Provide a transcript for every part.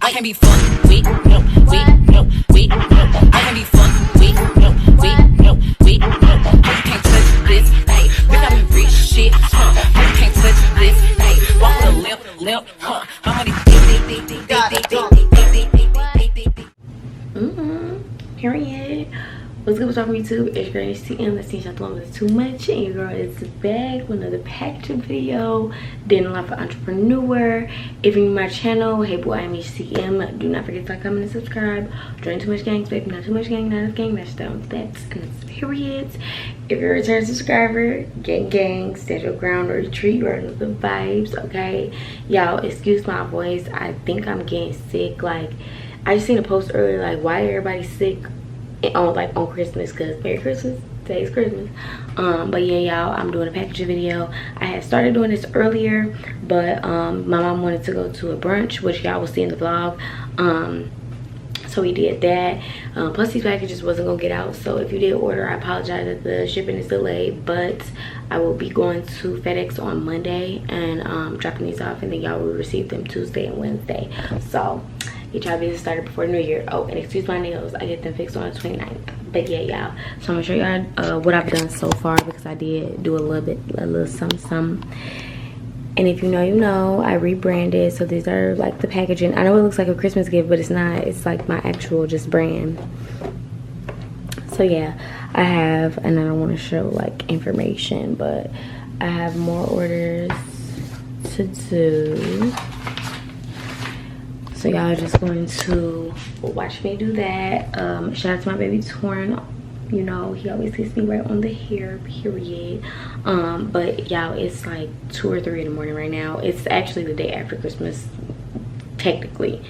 I can be fucked with, no, with, no, with, no. I can be fucked with, no, with, no, with, no. You can't touch this, hey. Bitch, I be rich shit, huh? You can't touch this, hey. Walk the lip, huh? How many period. What's good with talking YouTube? It's your girl NishTM. Let's see y'all with too much. And your girl is back with another packaging video. Dating life of entrepreneur. If you're new to my channel, hey boy, I'm NishTM. Do not forget to like, comment, and subscribe. Join too much gangs, baby. Not too much gang, not enough gang. That's down. That's and it's periods. If you're a return subscriber, gang, stand your ground or retreat. You already know the vibes, okay? Y'all, excuse my voice. I think I'm getting sick. Like, I just seen a post earlier, like, why everybody sick on Christmas, because Merry Christmas, today's Christmas. But yeah, y'all, I'm doing a packaging video. I had started doing this earlier, but my mom wanted to go to a brunch, which y'all will see in the vlog. So we did that. Plus these packages wasn't gonna get out, so if you did order, I apologize that the shipping is delayed, but I will be going to FedEx on Monday and dropping these off, and then y'all will receive them Tuesday and Wednesday. So get y'all business started before New Year. Oh, and excuse my nails, I get them fixed on the 29th. But yeah, y'all, so I'm gonna show y'all what I've done so far, because I did do a little something. And if you know, you know, I rebranded. So these are like the packaging. I know it looks like a Christmas gift, but it's not. It's like my actual just brand. So yeah, I have, and I don't want to show like information, but I have more orders to do. So y'all are just going to watch me do that. Shout out to my baby Torn. You know, he always hits me right on the hair, period. But y'all, it's like 2 or 3 in the morning right now. It's actually the day after Christmas, technically.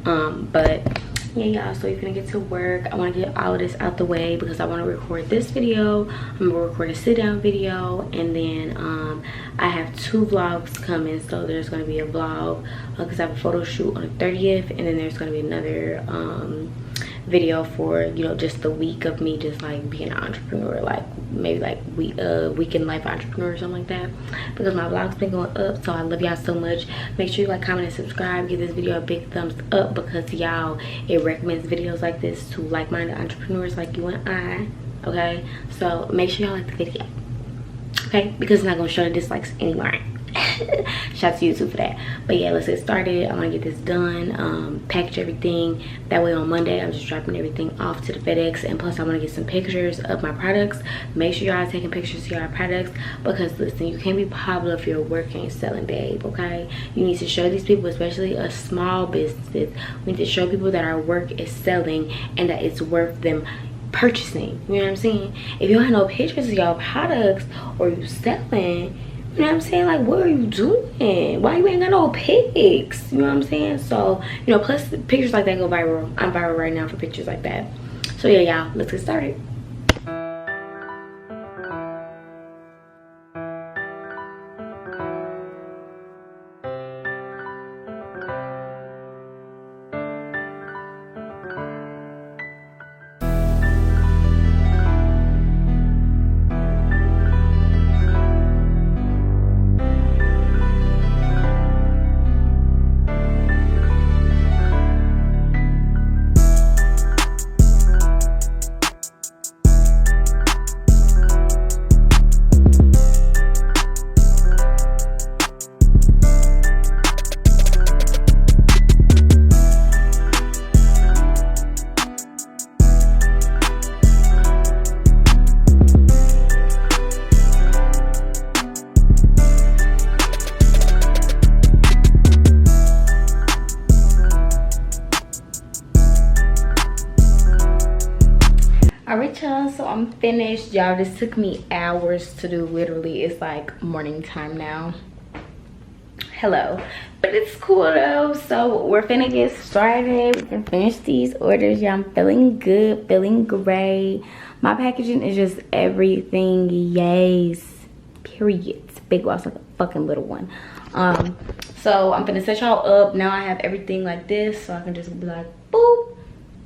But yeah, y'all, so you're gonna get to work. I want to get all of this out the way because I want to record this video. I'm gonna record a sit down video, and then I have 2 vlogs coming. So there's gonna be a vlog because I have a photo shoot on the 30th, and then there's gonna be another video for, you know, just the week of me just like being an entrepreneur, like maybe like weekend life entrepreneur or something like that, because my vlog's been going up. So I love y'all so much. Make sure you like, comment, and subscribe. Give this video a big thumbs up, because y'all, it recommends videos like this to like-minded entrepreneurs like you and I. Okay, so make sure y'all like the video, okay, because it's not gonna show the dislikes anymore. Shout out to YouTube for that. But yeah, let's get started. I want to get this done, package everything, that way on Monday I'm just dropping everything off to the FedEx. And plus I want to get some pictures of my products. Make sure y'all are taking pictures of your products, because listen, you can't be popular if your work ain't selling, babe. Okay, you need to show these people, especially a small business, we need to show people that our work is selling and that it's worth them purchasing. You know what I'm saying? If you don't have no pictures of your products or you selling, you know what I'm saying, like, what are you doing? Why you ain't got no pics? You know what I'm saying? So, you know, plus pictures like that go viral. I'm viral right now for pictures like that. So yeah, y'all, let's get started. Alright y'all, so I'm finished. Y'all, this took me hours to do. Literally, it's like morning time now. Hello, but it's cool though. So we're finna get started. We can finish these orders. Y'all, I'm feeling good, feeling great. My packaging is just everything, yes, period. Big loss, like a fucking little one. So I'm finna set y'all up. Now I have everything like this, so I can just be like boop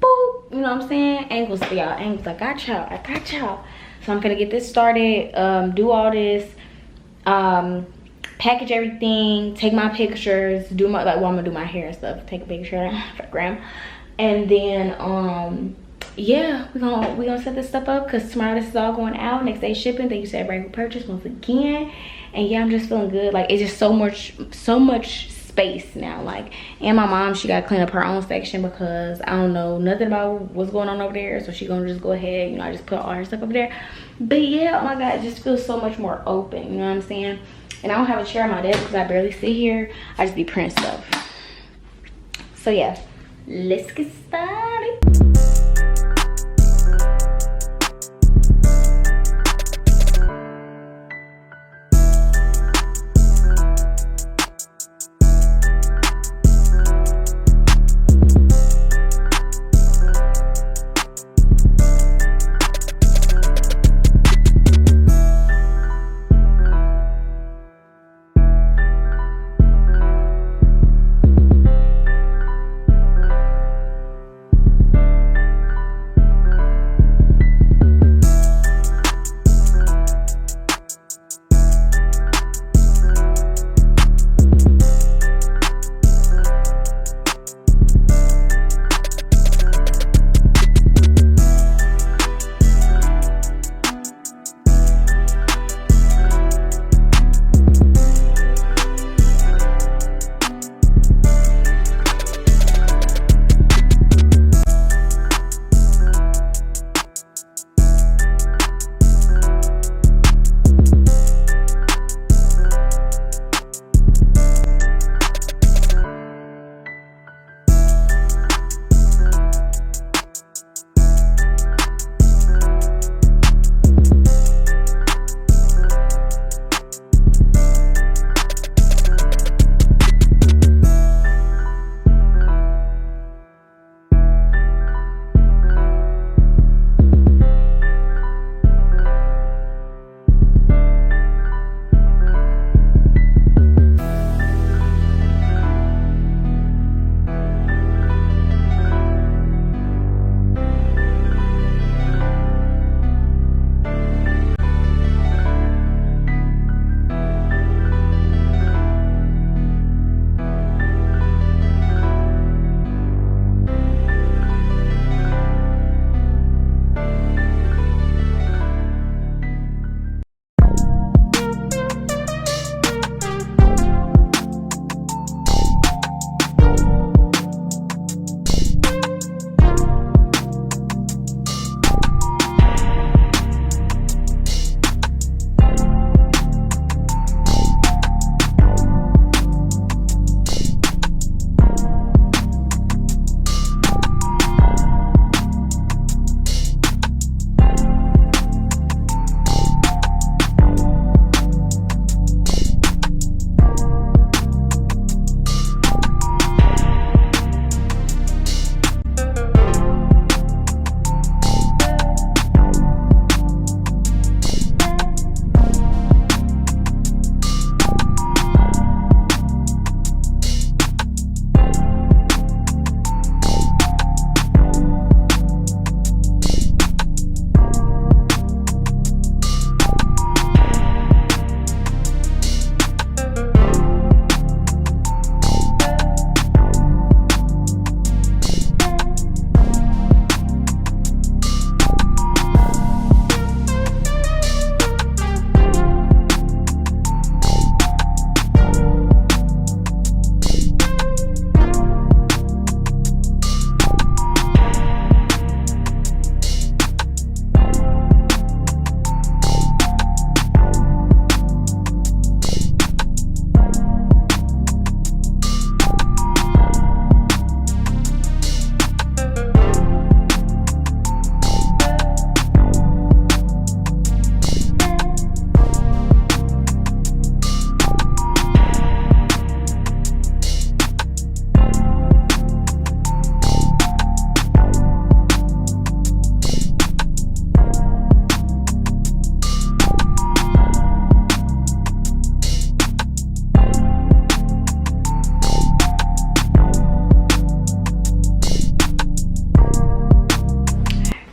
boop, you know what I'm saying? Angles for y'all, angles. I got y'all. So I'm gonna get this started, do all this package everything, take my pictures, do my, like, well, I'm gonna do my hair and stuff, take a picture for the gram, and then yeah, we gonna set this stuff up because tomorrow this is all going out. Next day shipping. Thank you to everybody who purchased once again. And yeah, I'm just feeling good. Like, it's just so much space now. Like, and my mom, she gotta clean up her own section because I don't know nothing about what's going on over there, so she gonna just go ahead, you know, I just put all her stuff over there. But yeah, oh my god, it just feels so much more open, you know what I'm saying? And I don't have a chair on my desk because I barely sit here. I just be printing stuff. So yeah, let's get started.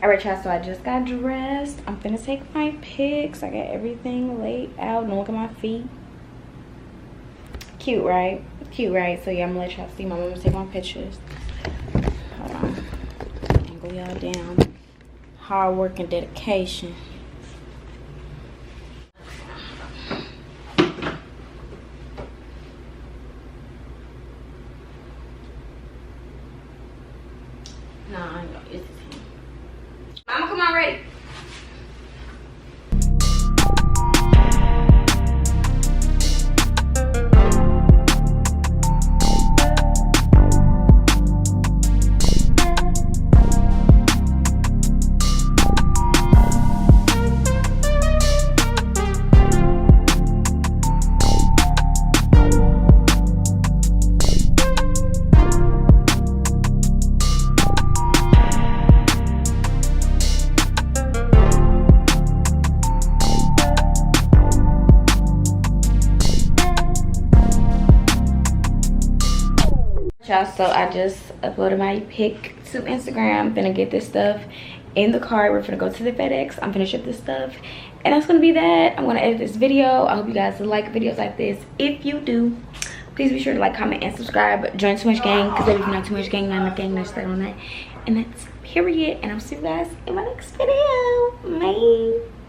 Alright y'all, so I just got dressed. I'm finna take my pics. I got everything laid out. Don't look at my feet. Cute, right? Cute, right? So yeah, I'm gonna let y'all see my mom take my pictures. Hold on. Angle y'all down. Hard work and dedication. Nah, it's him. Mama, come on, ready? Y'all, so I just uploaded my pic to Instagram. Gonna get this stuff in the car. We're gonna go to the FedEx. I'm gonna ship this stuff, and that's gonna be that. I'm gonna edit this video. I hope you guys like videos like this. If you do, please be sure to like, comment, and subscribe. Join Too Much Gang, because if you're not Too Much Gang, not enough gang, let's start on that. And that's period. And I'll see you guys in my next video. Bye.